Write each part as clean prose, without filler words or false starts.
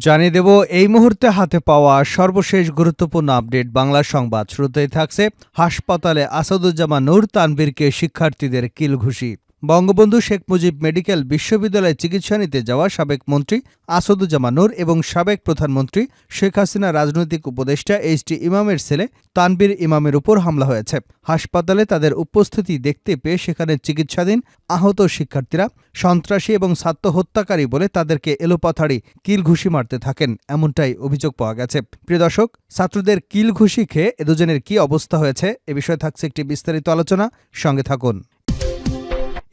জানিয়ে দেব এই মুহূর্তে হাতে পাওয়া সর্বশেষ গুরুত্বপূর্ণ আপডেট বাংলা সংবাদ। শুরুতেই থাকছে হাসপাতালে আসাদুজ্জামান নূর তানভীরকে শিক্ষার্থীদের কিলঘুষি। বঙ্গবন্ধু শেখ মুজিব মেডিকেল বিশ্ববিদ্যালয়ে চিকিৎসা নিতে যাওয়া সাবেক মন্ত্রী আসাদুজ্জামান নূর এবং সাবেক প্রধানমন্ত্রী শেখ হাসিনা রাজনৈতিক উপদেষ্টা এইচ.টি. ইমামের ছেলে তানভীর ইমামের উপর হামলা হয়েছে। হাসপাতালে তাদের উপস্থিতি দেখতে পেয়ে সেখানে চিকিৎসাধীন আহত শিক্ষার্থীরা সন্ত্রাসী এবং ছাত্র হত্যাকারী বলে তাদেরকে এলোপাথাড়ি কিলঘুষি মারতে থাকেন, এমনটাই অভিযোগ পাওয়া গেছে। প্রিয় দর্শক, ছাত্রদের কিলঘুষি খেয়ে এ দুজনের কি অবস্থা হয়েছে এ বিষয়ে থাকছে একটি বিস্তারিত আলোচনা, সঙ্গে থাকুন।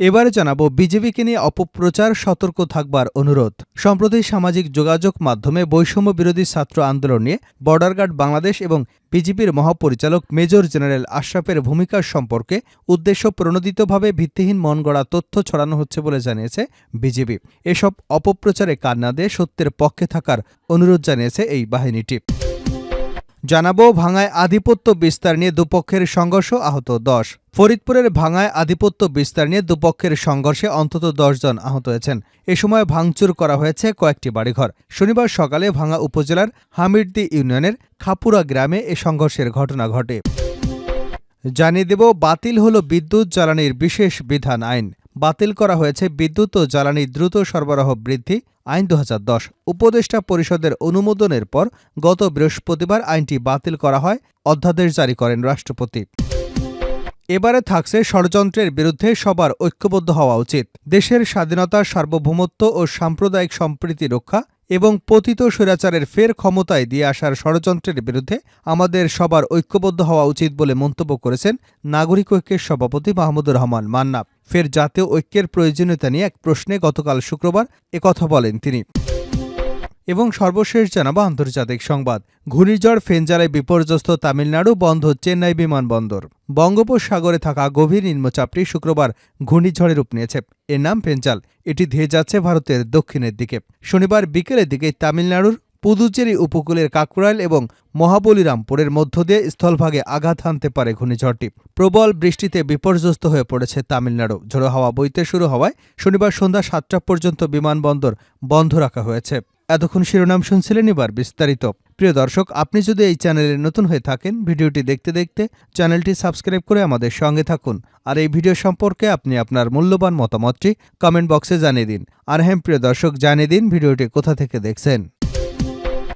এবারে জানাবো বিজেপিকে নিয়ে অপপ্রচার, সতর্ক থাকবার অনুরোধ। সম্প্রতি সামাজিক যোগাযোগ মাধ্যমে বৈষম্য বিরোধী ছাত্র আন্দোলন নিয়ে বর্ডার গার্ড বাংলাদেশ এবং বিজেপির মহাপরিচালক মেজর জেনারেল আশরাফের ভূমিকার সম্পর্কে উদ্দেশ্য প্রণোদিতভাবে ভিত্তিহীন মনগড়া তথ্য ছড়ানো হচ্ছে বলে জানিয়েছে বিজেপি। এসব অপপ্রচারে কান না দিয়ে সত্যের পক্ষে থাকার অনুরোধ জানিয়েছে এই বাহিনীটি। জানাবো ভাঙায় আধিপত্য বিস্তার নিয়ে দুপক্ষের সংঘর্ষ, আহত 10। ফরিদপুরের ভাঙায় আধিপত্য বিস্তার নিয়ে দুপক্ষের সংঘর্ষে অন্তত 10 জন আহত হয়েছেন। এ সময় ভাঙচুর করা হয়েছে কয়েকটি বাড়িঘর। শনিবার সকালে ভাঙা উপজেলার হামিরদি ইউনিয়নের খাপুরা গ্রামে এ সংঘর্ষের ঘটনা ঘটে। জানিয়ে দেব বাতিল হল বিদ্যুৎ জ্বালানির বিশেষ বিধান আইন। বাতিল করা হয়েছে বিদ্যুৎ ও জ্বালানি দ্রুত সরবরাহ বৃদ্ধি আইন 2010। উপদেষ্টা পরিষদের অনুমোদনের পর গত বৃহস্পতিবার আইনটি বাতিল করা হয়, অধ্যাদেশ জারি করেন রাষ্ট্রপতি। এবারে থাকছে ষড়যন্ত্রের বিরুদ্ধে সবার ঐক্যবদ্ধ হওয়া উচিত। দেশের স্বাধীনতা, সার্বভৌমত্ব ও সাম্প্রদায়িক সম্প্রীতি রক্ষা এবং পতিত স্বৈরাচারের ফের ক্ষমতায় দিয়ে আসার ষড়যন্ত্রের বিরুদ্ধে আমাদের সবার ঐক্যবদ্ধ হওয়া উচিত বলে মন্তব্য করেছেন নাগরিক ঐক্যের সভাপতি মাহমুদুর রহমান মান্না। ফের জাতীয় ঐক্যের প্রয়োজনীয়তা নিয়ে এক প্রশ্নে গতকাল শুক্রবার একথা বলেন তিনি। এবং সর্বশেষ জানাবো আন্তর্জাতিক সংবাদ। ঘূর্ণিঝড় ফেঞ্জালে বিপর্যস্ত তামিলনাড়ু, বন্ধ চেন্নাই বিমানবন্দর। বঙ্গোপসাগরে থাকা গভীর নিম্নচাপটি শুক্রবার ঘূর্ণিঝড়ে রূপ নিয়েছে। এর নাম ফেঞ্জাল। এটি ধেয়ে যাচ্ছে ভারতের দক্ষিণের দিকে। শনিবার বিকেলের দিকে তামিলনাড়ুর পুদুচেরি উপকূলের কাকুরাইল এবং মহাবলীরামপুরের মধ্য দিয়ে স্থলভাগে আঘাত হানতে পারে ঘূর্ণিঝড়টি। প্রবল বৃষ্টিতে বিপর্যস্ত হয়ে পড়েছে তামিলনাড়ু। ঝোড়ো হাওয়া বইতে শুরু হওয়ায় শনিবার সন্ধ্যা 7টা পর্যন্ত বিমানবন্দর বন্ধ রাখা হয়েছে। এতক্ষণ শিরোনাম শুনছিলেন, এবার বিস্তারিত। প্রিয় দর্শক, আপনি যদি এই চ্যানেলে নতুন হয়ে থাকেন, ভিডিওটি দেখতে দেখতে চ্যানেলটি সাবস্ক্রাইব করে আমাদের সঙ্গে থাকুন। আর এই ভিডিও সম্পর্কে আপনি আপনার মূল্যবান মতামতটি কমেন্ট বক্সে জানিয়ে দিন। আর হ্যাঁ প্রিয় দর্শক, জানিয়ে দিন ভিডিওটি কোথা থেকে দেখছেন।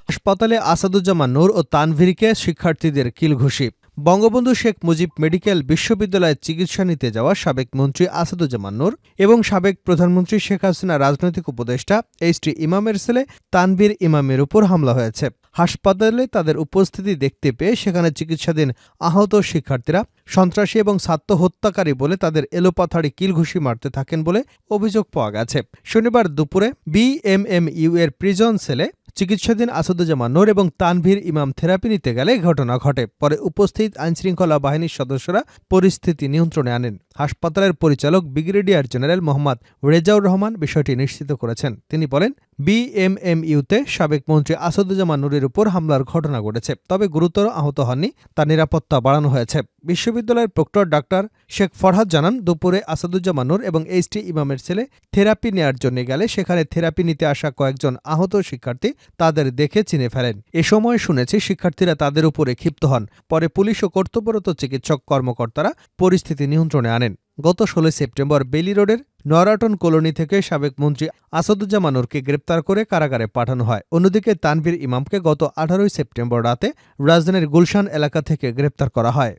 হাসপাতালে আসাদুজ্জামান নূর ও তানভীরকে শিক্ষার্থীদের কিলঘুষি। বঙ্গবন্ধু শেখ মুজিব মেডিকেল বিশ্ববিদ্যালয়ে চিকিৎসা নিতে যাওয়া সাবেক মন্ত্রী আসাদুজ্জামান নূর এবং সাবেক প্রধানমন্ত্রী শেখ হাসিনা রাজনৈতিক উপদেষ্টা এইচ.টি. ইমামের ছেলে তানভীর ইমামের উপর হামলা হয়েছে। হাসপাতালে তাদের উপস্থিতি দেখতে পেয়ে সেখানে চিকিৎসাধীন আহত শিক্ষার্থীরা সন্ত্রাসী এবং ছাত্র হত্যাকারী বলে তাদের এলোপাথাড়ি কিলঘুষি মারতে থাকেন বলে অভিযোগ পাওয়া গেছে। শনিবার দুপুরে বিএমএমইউ এর প্রিজন সেলে চিকিৎসাধীন আসাদুজ্জামান নূর এবং তানভীর ইমাম থেরাপি নিতে গেলে ঘটনা ঘটে। পরে উপস্থিত আইনশৃঙ্খলা বাহিনীর সদস্যরা পরিস্থিতি নিয়ন্ত্রণে আনেন। হাসপাতালের পরিচালক ব্রিগেডিয়ার জেনারেল মোহাম্মদ রেজাউর রহমান বিষয়টি নিশ্চিত করেছেন। তিনি বলেন, বিএমএমইউতে সাবেক মন্ত্রী আসাদুজ্জামান নূরের উপর হামলার ঘটনা ঘটেছে, তবে গুরুতর আহত হননি। তার নিরাপত্তা বাড়ানো হয়েছে। বিশ্ববিদ্যালয়ের প্রক্টর ডাক্তার শেখ ফরহাদ জানান, দুপুরে আসাদুজ্জামান নূর এবং এইচ.টি. ইমামের ছেলে থেরাপি নেয়ার জন্য গেলে সেখানে থেরাপি নিতে আসা কয়েকজন আহত শিক্ষার্থী তাদের দেখে চিনে ফেলেন। এ সময় শুনেছি শিক্ষার্থীরা তাদের উপরে ক্ষিপ্ত হন। পরে পুলিশ ও কর্তব্যরত চিকিৎসক কর্মকর্তারা পরিস্থিতি নিয়ন্ত্রণে আনেন। গত 16 সেপ্টেম্বর বেলি রোডের নরাটন কলোনি থেকে সাবেক মন্ত্রী আসাদুজ্জামান নূরকে গ্রেপ্তার করে কারাগারে পাঠানো হয়। অন্যদিকে তানভীর ইমামকে গত 18 সেপ্টেম্বর রাতে রাজধানীর গুলশান এলাকা থেকে গ্রেপ্তার করা হয়।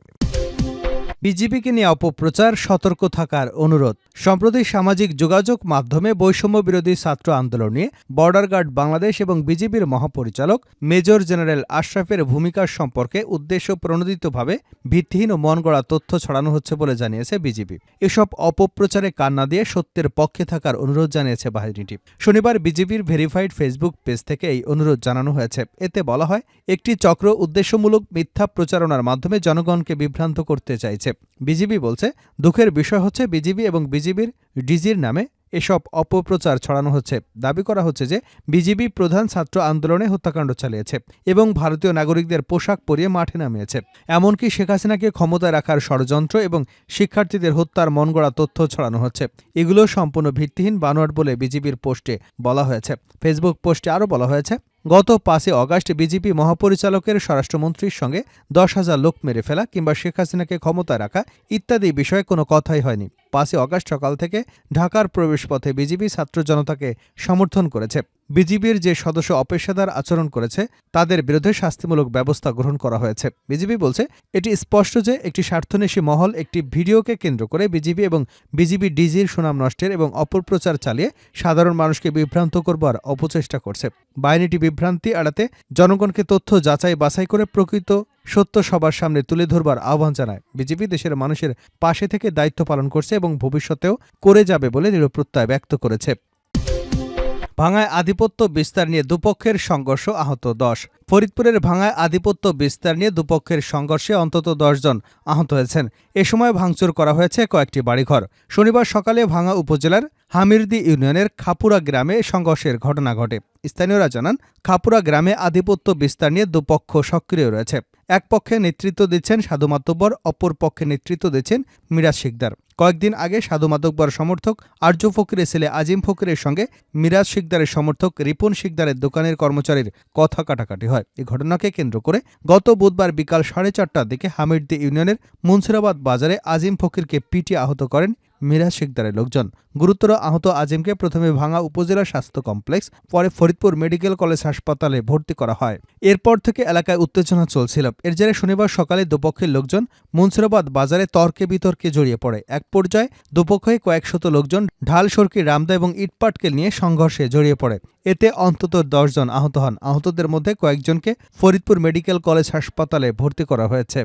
বিজেপিকে নিয়ে অপপ্রচার, সতর্ক থাকার অনুরোধ। সম্প্রতি সামাজিক যোগাযোগ মাধ্যমে বৈষম্য বিরোধী ছাত্র আন্দোলন নিয়ে বর্ডার গার্ড বাংলাদেশ এবং বিজেপির মহাপরিচালক মেজর জেনারেল আশরাফের ভূমিকার সম্পর্কে উদ্দেশ্য প্রণোদিতভাবে ভিত্তিহীন ও মনগড়া তথ্য ছড়ানো হচ্ছে বলে জানিয়েছে বিজেপি। এসব অপপ্রচারে কান না দিয়ে সত্যের পক্ষে থাকার অনুরোধ জানিয়েছে বাহিনীটি। শনিবার বিজেপির ভেরিফাইড ফেসবুক পেজ থেকে এই অনুরোধ জানানো হয়েছে। এতে বলা হয়, একটি চক্র উদ্দেশ্যমূলক মিথ্যা প্রচারণার মাধ্যমে জনগণকে বিভ্রান্ত করতে চাইছে। বিজেপি বলছে, দুঃখের বিষয় হচ্ছে বিজেপি এবং বিজেপির ডিজির নামে এসব অপপ্রচার ছড়ানো হচ্ছে। দাবি করা হচ্ছে যে বিজেপি প্রধান ছাত্র আন্দোলনে হত্যাকাণ্ড চালিয়েছে এবং ভারতীয় নাগরিকদের পোশাক পরিয়ে মাঠে নামিয়েছে। এমনকি শেখ হাসিনাকে ক্ষমতায় রাখার ষড়যন্ত্র এবং শিক্ষার্থীদের হত্যার মনগড়া তথ্য ছড়ানো হচ্ছে। এগুলো সম্পূর্ণ ভিত্তিহীন, বানোয়াট বলে বিজেপির পোস্টে বলা হয়েছে। ফেসবুক পোস্টে আরও বলা হয়েছে, গত 5 অগাস্ট বিজেপি মহাপরিচালকের স্বরাষ্ট্রমন্ত্রীর সঙ্গে 10,000 লোক মেরে ফেলা কিংবা শেখ হাসিনাকে ক্ষমতায় রাখা ইত্যাদি বিষয়ে কোনো কথাই হয়নি। 5 অগাস্ট সকাল থেকে ঢাকার প্রবেশপথে বিজেপি ছাত্র জনতাকে সমর্থন করেছে। বিজিবির যে সদস্য অপেশাদার আচরণ করেছে তাদের বিরুদ্ধে শাস্তিমূলক ব্যবস্থা গ্রহণ করা হয়েছে। বিজিবি বলছে, এটি স্পষ্ট যে একটি স্বার্থন্বেষী মহল একটি ভিডিওকে কেন্দ্র করে বিজিবি এবং বিজিবি ডিজির সুনাম নষ্টের এবং অপপ্রচার চালিয়ে সাধারণ মানুষকে বিভ্রান্ত করবার অপচেষ্টা করছে। বাহিনীটি বিভ্রান্তি এড়াতে জনগণকে তথ্য যাচাই বাছাই করে প্রকৃত সত্য সবার সামনে তুলে ধরবার আহ্বান জানায়। বিজেপি দেশের মানুষের পাশে থেকে দায়িত্ব পালন করছে এবং ভবিষ্যতেও করে যাবে বলে দৃঢ় প্রত্যয় ব্যক্ত করেছে। ভাঙ্গায় আধিপত্য বিস্তার নিয়ে দুপক্ষের সংঘর্ষ, আহত 10। ফরিদপুরের ভাঙ্গায় আধিপত্য বিস্তার নিয়ে দুপক্ষের সংঘর্ষে অন্তত 10 জন আহত হয়েছেন। এ সময় ভাঙচুর করা হয়েছে কয়েকটি বাড়িঘর। শনিবার সকালে ভাঙ্গা উপজেলার হামিরদি ইউনিয়নের খাপুরা গ্রামে সংঘর্ষের ঘটনা ঘটে। স্থানীয়রা জানান, খাপুরা গ্রামে আধিপত্য বিস্তার নিয়ে দুপক্ষ সক্রিয় রয়েছে। এক পক্ষে নেতৃত্ব দিচ্ছেন সাধু মাতব্বর, অপর পক্ষে নেতৃত্ব দিচ্ছেন মিরাজ শিকদার। কয়েকদিন আগে সাধু মাতব্বর সমর্থক আরজু ফকিরের ছেলে আজিম ফকিরের সঙ্গে মিরাজ শিকদারের সমর্থক রিপন শিকদারের দোকানের কর্মচারীর কথা কাটাকাটি হয়। এই ঘটনাকে কেন্দ্র করে গত বুধবার বিকাল 4:30টার দিকে হামিরদি ইউনিয়নের মুন্সিরাবাদ বাজারে আজিম ফকিরকে পিটিয়ে আহত করেন মিরাজ শিকদারের লোকজন। গুরুতর আহত আজিমকে প্রথমে ভাঙ্গা উপজেলা স্বাস্থ্য কমপ্লেক্স, পরে ফরিদপুর মেডিকেল কলেজ হাসপাতালে ভর্তি করা হয়। এরপর থেকে এলাকায় উত্তেজনা চলছিল। এর জেরে শনিবার সকালে দুপক্ষের লোকজন মুন্সিরাবাদ বাজারে তর্কে বিতর্কে জড়িয়ে পড়ে। এক পর্যায়ে দুপক্ষই কয়েকশত লোকজন ঢাল, সরকি, রামদা এবং ইটপাটকেল নিয়ে সংঘর্ষে জড়িয়ে পড়ে। এতে অন্তত 10 জন আহত হন। আহতদের মধ্যে কয়েকজনকে ফরিদপুর মেডিকেল কলেজ হাসপাতালে ভর্তি করা হয়েছে।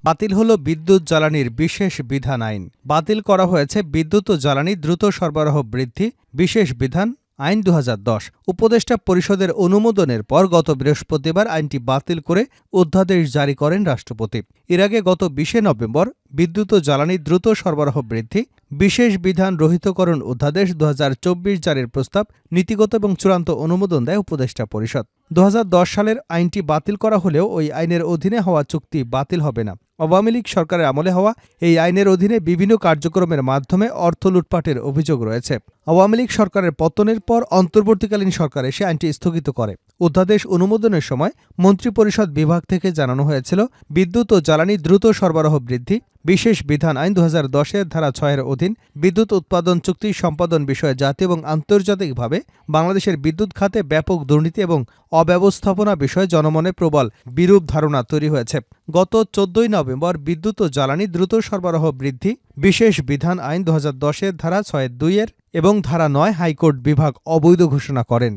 বাতিল হল বিদ্যুৎ জ্বালানির বিশেষ বিধান আইন। বাতিল করা হয়েছে বিদ্যুৎ ও জ্বালানি দ্রুত সরবরাহ বৃদ্ধি বিশেষ বিধান আইন 2010। উপদেষ্টা পরিষদের অনুমোদনের পর গত বৃহস্পতিবার আইনটি বাতিল করে অধ্যাদেশ জারি করেন রাষ্ট্রপতি। এর আগে গত 20 নভেম্বর বিদ্যুৎ ও জ্বালানি দ্রুত সরবরাহ বৃদ্ধি বিশেষ বিধান রহিতকরণ অধ্যাদেশ 2024 জারির প্রস্তাব নীতিগত এবং চূড়ান্ত অনুমোদন দেয় উপদেষ্টা পরিষদ। 2010 সালের আইনটি বাতিল করা হলেও ওই আইনের অধীনে হওয়া চুক্তি বাতিল হবে না। আওয়ামী লীগ সরকারের আমলে হওয়া এই আইনের অধীনে বিভিন্ন কার্যক্রমের মাধ্যমে অর্থ লুটপাটের অভিযোগ রয়েছে। আওয়ামী লীগ সরকারের পতনের পর অন্তর্বর্তীকালীন সরকার এসে আইনটি স্থগিত করে। অধ্যাদেশ অনুমোদনের সময় মন্ত্রিপরিষদ বিভাগ থেকে জানানো হয়েছিল, বিদ্যুৎ ও জ্বালানি দ্রুত সরবরাহ বৃদ্ধি বিশেষ বিধান আইন 2010-এর ধারা 6-এর অধীন বিদ্যুৎ উৎপাদন চুক্তি সম্পাদন বিষয়ে জাতীয় এবং আন্তর্জাতিকভাবে বাংলাদেশের বিদ্যুৎ খাতে ব্যাপক দুর্নীতি এবং অব্যবস্থাপনা বিষয়ে জনমনে প্রবল বিরূপ ধারণা তৈরি হয়েছে। গত 14 নভেম্বর বিদ্যুৎ ও জ্বালানি দ্রুত সরবরাহ বৃদ্ধি বিশেষ বিধান আইন 2010-এর ধারা 6(2) এবং ধারা 9 হাইকোর্ট বিভাগ অবৈধ ঘোষণা করেন।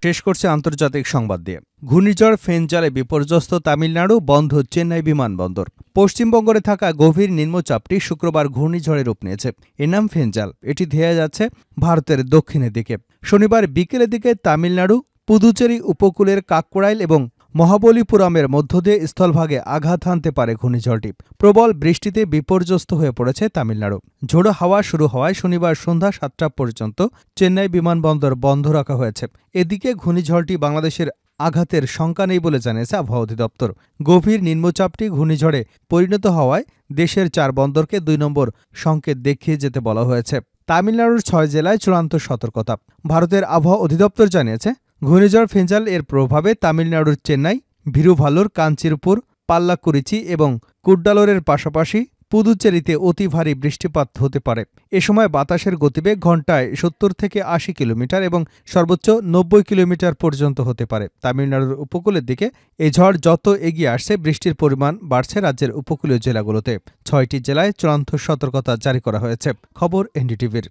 শেষ করছে আন্তর্জাতিক সংবাদ দিয়ে। ঘূর্ণিঝড় ফেঞ্জালে বিপর্যস্ত তামিলনাড়ু, বন্ধ চেন্নাই বিমানবন্দর। পশ্চিমবঙ্গে থাকা গভীর নিম্নচাপটি শুক্রবার ঘূর্ণিঝড়ে রূপ নিয়েছে। এর নাম ফেঞ্জাল। এটি ধেয়ে যাচ্ছে ভারতের দক্ষিণের দিকে। শনিবার বিকেলের দিকে তামিলনাড়ু, পুদুচেরি উপকূলের কাকরাইল এবং মহাবলীপুরমের মধ্য দিয়ে স্থলভাগে আঘাত হানতে পারে ঘূর্ণিঝড়টি। প্রবল বৃষ্টিতে বিপর্যস্ত হয়ে পড়েছে তামিলনাড়ু। ঝোড়ো হাওয়া শুরু হওয়ায় শনিবার সন্ধ্যা 7টা পর্যন্ত চেন্নাই বিমানবন্দর বন্ধ রাখা হয়েছে। এদিকে ঘূর্ণিঝড়টি বাংলাদেশের আঘাতের শঙ্কা নেই বলে জানিয়েছে আবহাওয়া অধিদপ্তর। গভীর নিম্নচাপটি ঘূর্ণিঝড়ে পরিণত হওয়ায় দেশের 4 বন্দরকে 2 নম্বর সংকেত দেখিয়ে যেতে বলা হয়েছে। তামিলনাড়ুর 6 জেলায় চূড়ান্ত সতর্কতা। ভারতের আবহাওয়া অধিদপ্তর জানিয়েছে, ঘূর্ণিঝড় ফেঞ্জাল এর প্রভাবে তামিলনাড়ুর চেন্নাই, ভিরুভালুর, কাঞ্চিরপুর, পাল্লাকুরিচি এবং কুড্ডালোরের পাশাপাশি পুদুচেরিতে অতি ভারী বৃষ্টিপাত হতে পারে। এ সময় বাতাসের গতিবেগ ঘণ্টায় 70 থেকে 80 কিলোমিটার এবং সর্বোচ্চ 90 কিলোমিটার পর্যন্ত হতে পারে। তামিলনাড়ুর উপকূলের দিকে এই ঝড় যত এগিয়ে আসছে, বৃষ্টির পরিমাণ বাড়ছে রাজ্যের উপকূলীয় জেলাগুলোতে। 6টি জেলায় চূড়ান্ত সতর্কতা জারি করা হয়েছে। খবর এনডিটিভির।